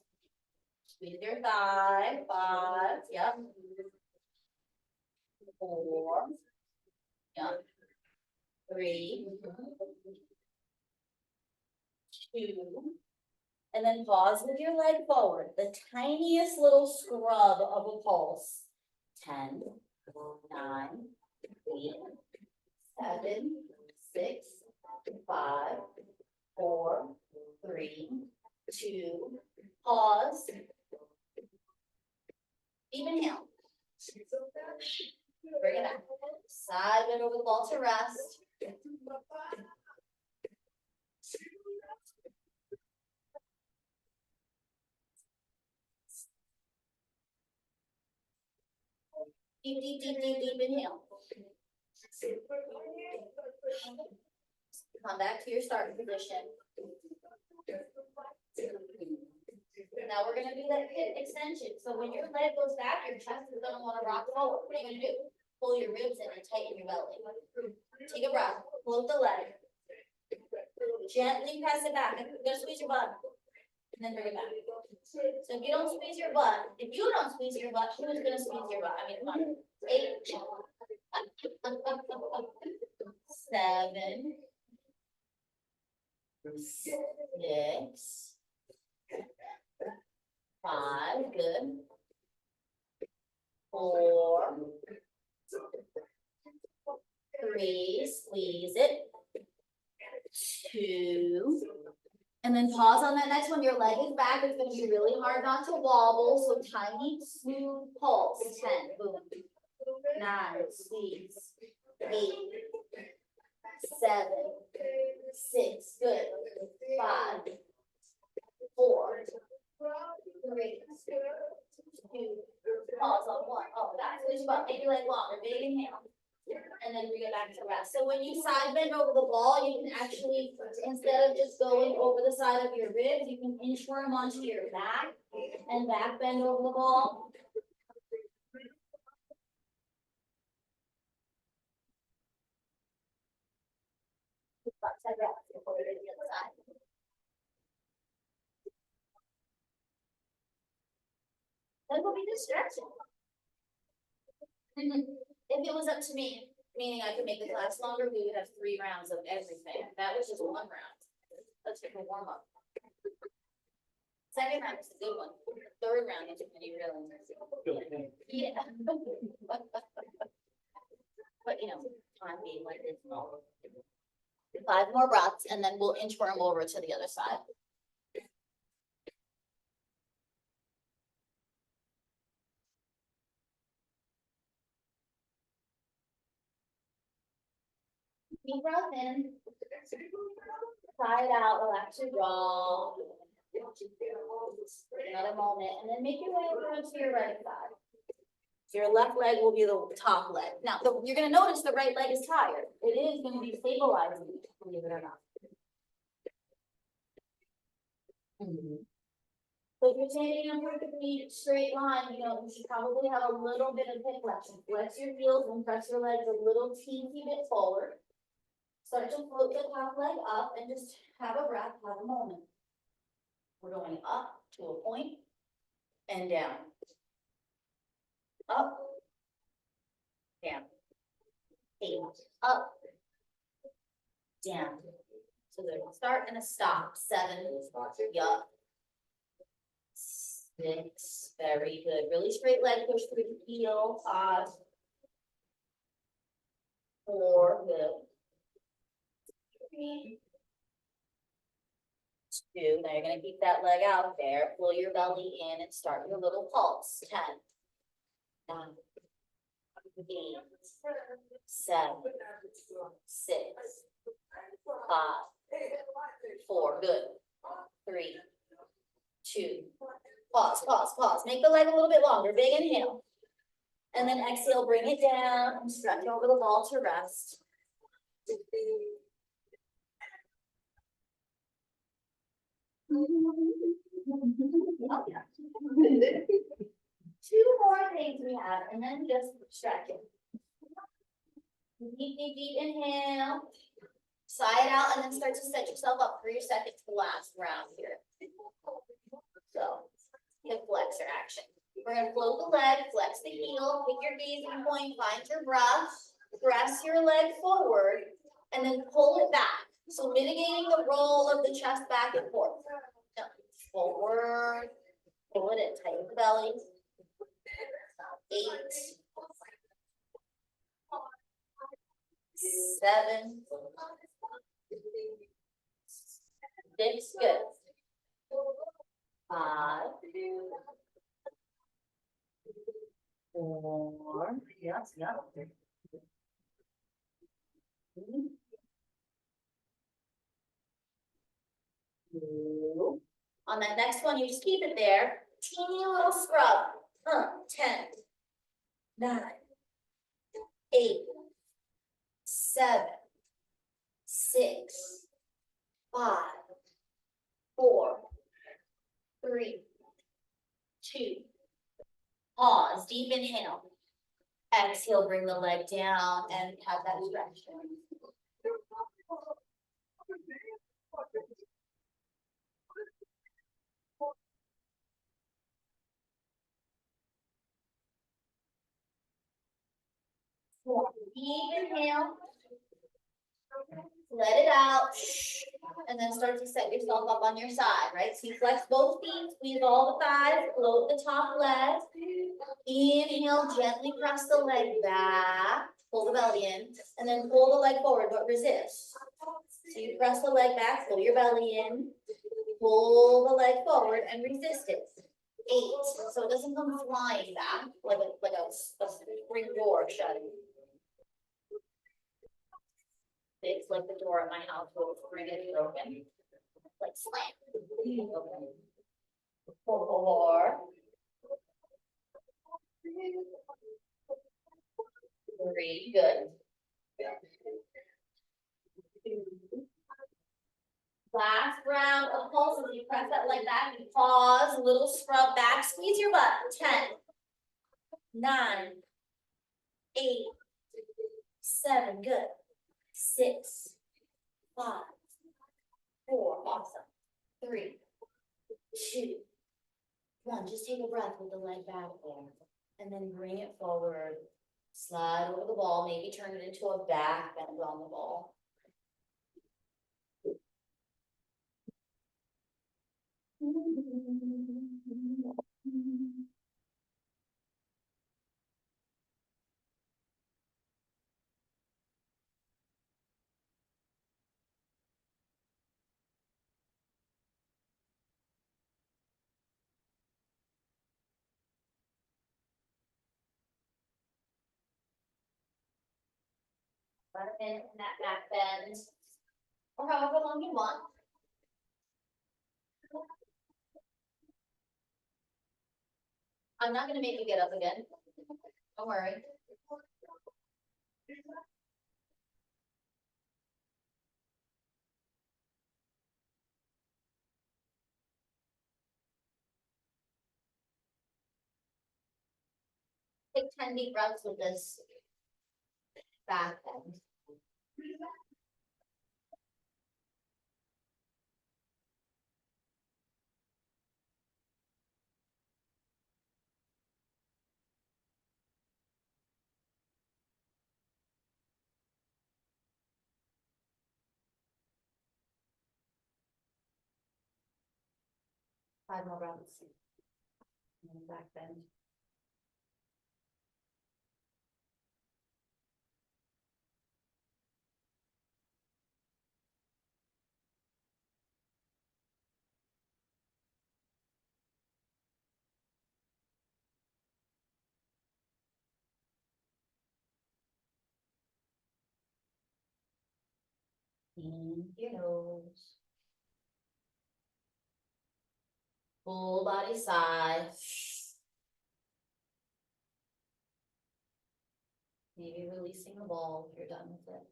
Squeeze your thigh. 5. Yep. 4. Yep. 3. 2. And then pause with your leg forward. The tiniest little scrub of a pulse. 10, 9, 8, 7, 6, 5, 4, 3, 2, pause. Deep inhale. Bring it back. Side bend over the ball to rest. Deep inhale. Come back to your starting position. Now we're gonna do that hip extension. So when your leg goes back, your chest is gonna wanna rock forward. What are you gonna do? Pull your ribs in and tighten your belly. Take a breath, float the leg. Gently press it back. You're gonna squeeze your butt. And then bring it back. So if you don't squeeze your butt, who's gonna squeeze your butt? I mean, come on. 8, 7, 6, 5, good. 4, 3, squeeze it. 2, and then pause on that next one. Your leg is back. It's gonna be really hard not to wobble. So tiny, smooth pulse. 10, boom. 9, squeeze. 8, 7, 6, good. 5, 4, 3, 2, pause on 1. Oh, that's squeeze your butt. Make your leg longer. Big inhale. And then bring it back to rest. So when you side bend over the ball, you can actually, instead of just going over the side of your ribs, you can inchworm onto your back and back bend over the ball. Side rest before we go to the other side. That will be distraction. If it was up to me, meaning I could make the class longer, we would have 3 rounds of everything. That was just 1 round. Let's take a warm up. Second round is a good one. 3rd round is when you really. Yeah. But you know, time being like this. 5 more breaths, and then we'll inchworm over to the other side. Deep breath in. Side out, relax your jaw. Another moment, and then make your way over to your right side. So your left leg will be the top leg. Now, you're gonna notice the right leg is tired. It is gonna be stabilizing, believe it or not. So if you're standing in a perfectly straight line, you know, you should probably have a little bit of hip flexion. Flex your heels and press your legs a little teensy bit forward. Start to float the top leg up and just have a breath, have a moment. We're going up to a point and down. Up, down. 8, up, down. So there's a start and a stop. 7, yup. 6, very good. Really straight leg push through the heel. 5, 4, good. 3, 2. Now you're gonna keep that leg out there. Pull your belly in and start your little pulse. 10, 9, 8, 7, 6, 5, 4, good. 3, 2, pause. Make the leg a little bit longer. Big inhale. And then exhale, bring it down and stretch over the wall to rest. Okay. 2 more things we have, and then just stretch it. Deep inhale. Side out, and then start to set yourself up for your second to last round here. So, hip flexor action. We're gonna float the leg, flex the heel, pick your gazing point, find your breath, press your leg forward, and then pull it back. So mitigating the roll of the chest back and forth. No, forward, pull it in, tighten the belly. 8, 7, 6, good. 5, 4, yes. 2. On that next one, you just keep it there. Teeny little scrub. 10, 9, 8, 7, 6, 5, 4, 3, 2. Pause. Deep inhale. Exhale, bring the leg down and have that stretch. Deep inhale. Let it out. And then start to set yourself up on your side, right? So you flex both feet, squeeze all the thighs, float the top leg. Inhale, gently press the leg back, pull the belly in, and then pull the leg forward, but resist. So you press the leg back, pull your belly in, pull the leg forward, and resist it. 8, so it doesn't come flying back like a spring door shutting. 6, like the door at my house will bring it open, like slam. Okay. 4, 3, good. 2. Last round of pulses. You press that leg back, you pause, a little scrub back, squeeze your butt. 10, 9, 8, 7, good. 6, 5, 4, awesome. 3, 2, 1. Just take a breath with the leg back there. And then bring it forward. Slide over the ball, maybe turn it into a back bend on the ball. Let it in that back bend. Or however long you want. I'm not gonna make you get up again. Don't worry. Take 10 deep breaths with this back bend. Five more breaths. And then back bend. In your nose. Full body sigh. Maybe releasing the ball if you're done with it.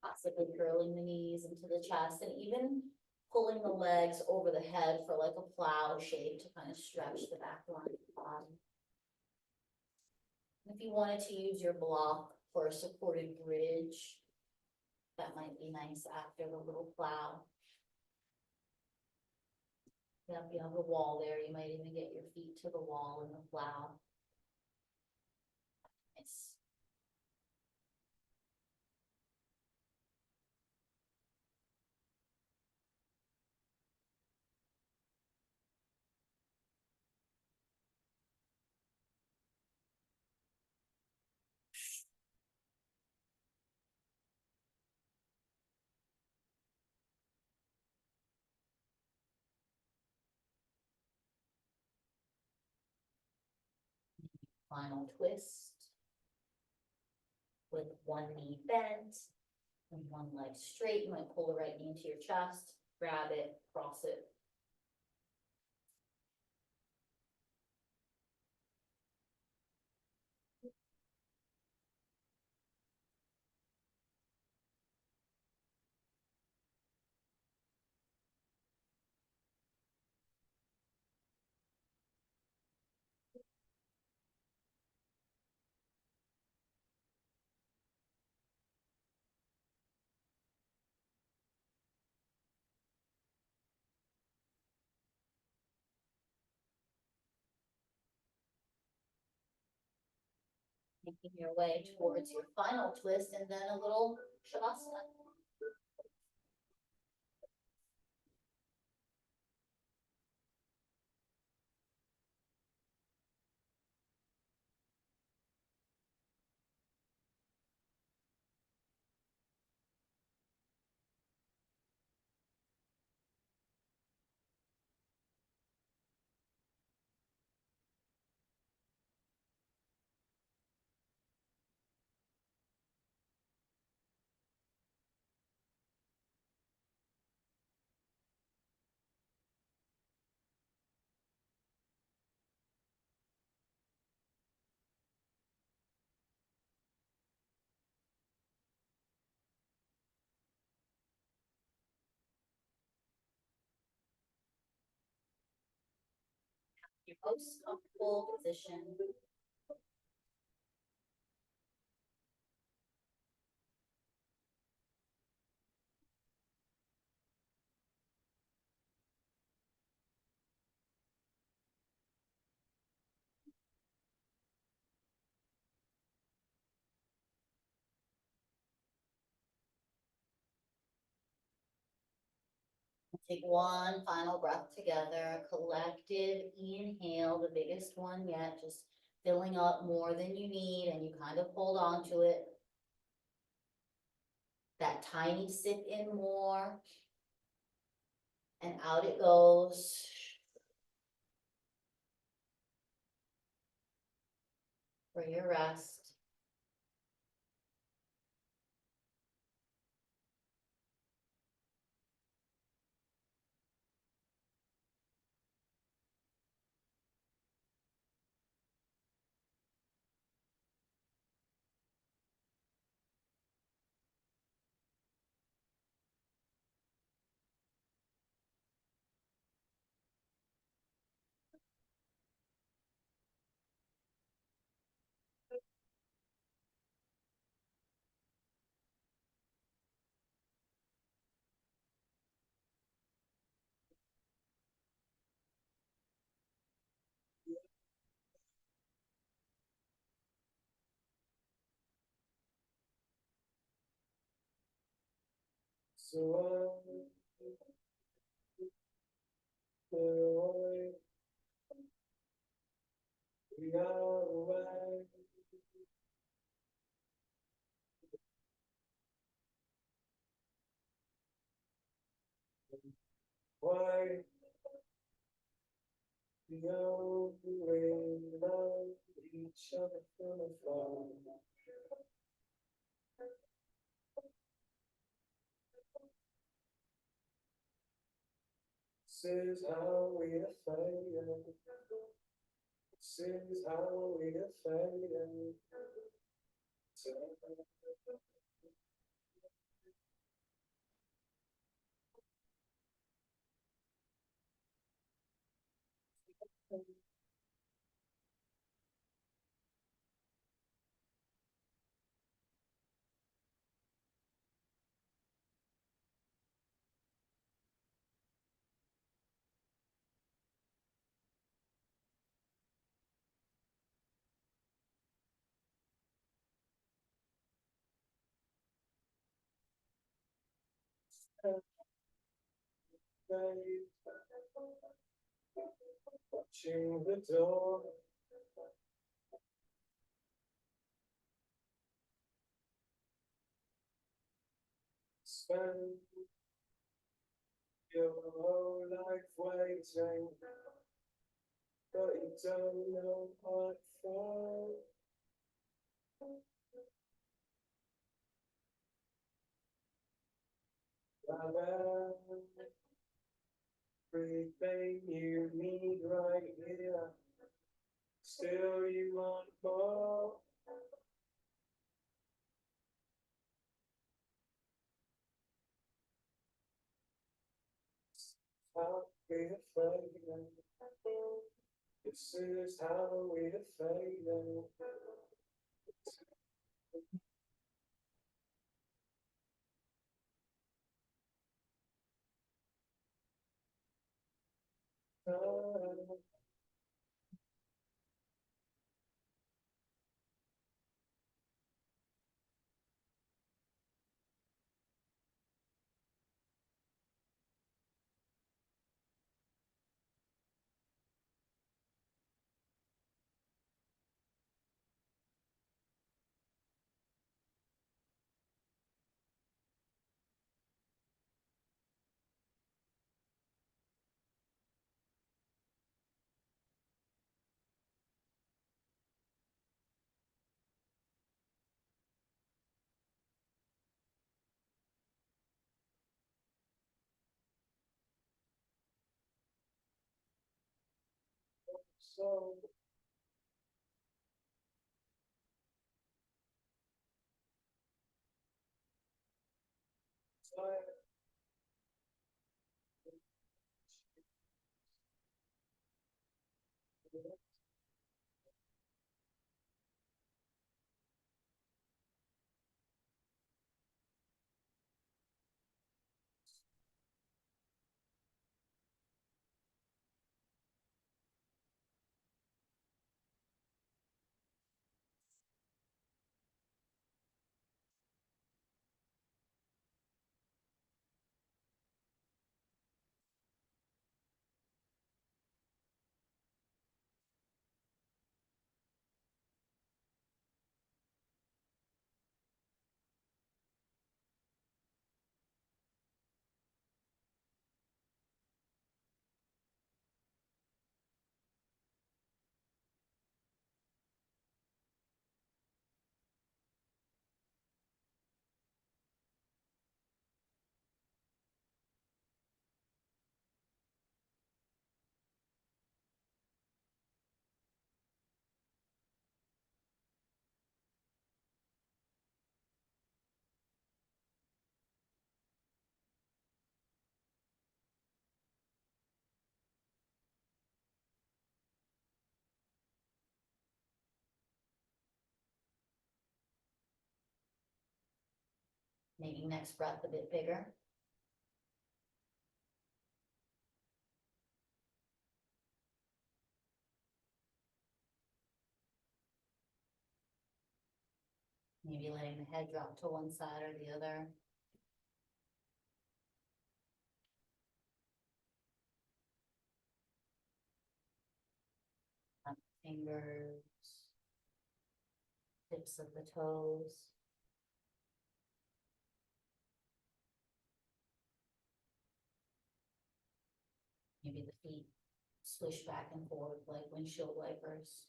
Possibly curling the knees into the chest and even pulling the legs over the head for like a plow shape to kind of stretch the back line of the body. If you wanted to use your block for a supported bridge, that might be nice after the little plow. Yeah, if you have a wall there, you might even get your feet to the wall in the plow. Nice. Final twist. With one knee bent and one leg straight. You might pull the right knee into your chest, grab it, cross it. Making your way towards your final twist and then a little shavasana. Your most comfortable position. Take one final breath together, a collective inhale, the biggest one yet, just filling up more than you need and you kind of hold on to it. That tiny sip in more and out it goes. For your rest. Why? We only love each other from afar. This is how we are fading. This is how we are fading. Watching the door. Spend your whole life waiting, but you don't know what for. Everything you need right here, still you want more. How we are fading. This is how we are fading. So tired. Making next breath a bit bigger. Maybe letting the head drop to one side or the other. fingers, tips of the toes. Maybe the feet swish back and forth like windshield wipers.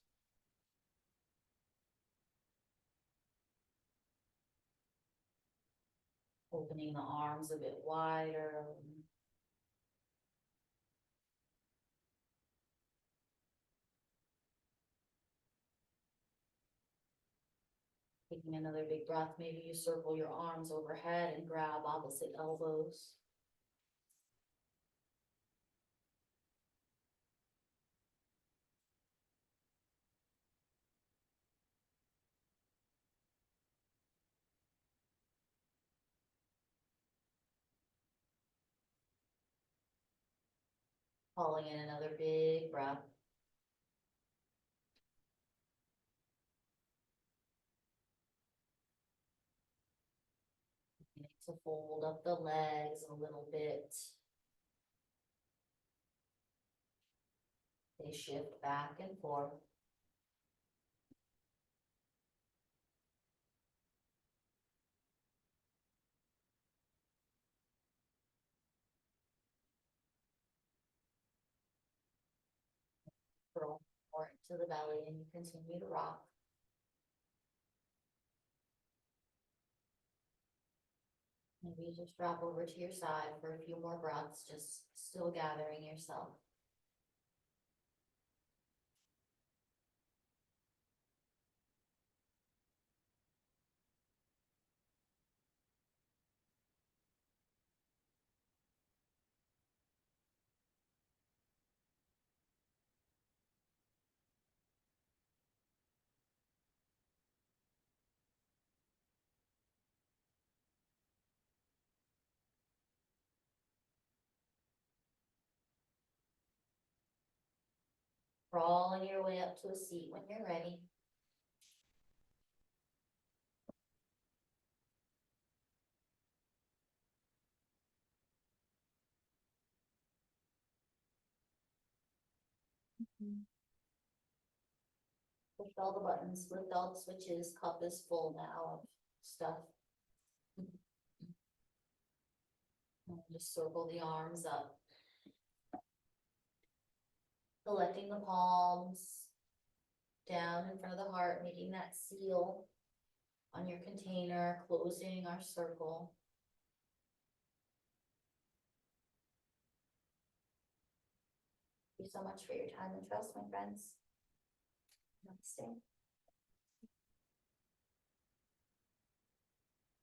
Opening the arms a bit wider. Taking another big breath, maybe you circle your arms overhead and grab opposite elbows. Calling in another big breath. Beginning to fold up the legs a little bit. They shift back and forth. Curl more into the belly and you continue to rock. Maybe you just drop over to your side for a few more breaths, just still gathering yourself. Crawling your way up to a seat when you're ready. Push all the buttons, lift all the switches, cup is full now of stuff. And just circle the arms up. Collecting the palms down in front of the heart, making that seal on your container, closing our circle. Thank you so much for your time and trust, my friends. Namaste.